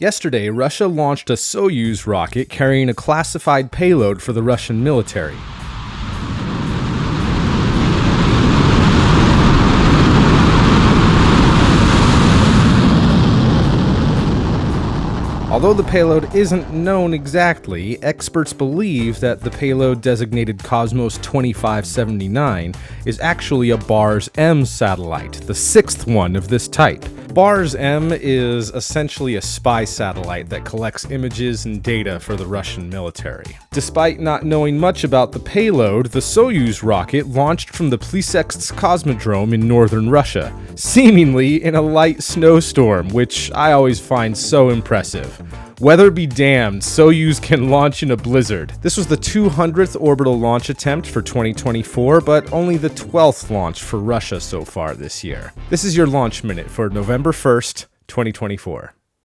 Yesterday, Russia launched a Soyuz rocket carrying a classified payload for the Russian military. Although the payload isn't known exactly, experts believe that the payload designated Cosmos 2579 is actually a BARS-M satellite, the sixth one of this type. BARS-M is essentially a spy satellite that collects images and data for the Russian military. Despite not knowing much about the payload, the Soyuz rocket launched from the Plesetsk Cosmodrome in northern Russia, seemingly in a light snowstorm, which I always find so impressive. Weather be damned, Soyuz can launch in a blizzard. This was the 200th orbital launch attempt for 2024, but only the 12th launch for Russia so far this year. This is your launch minute for November 1st, 2024.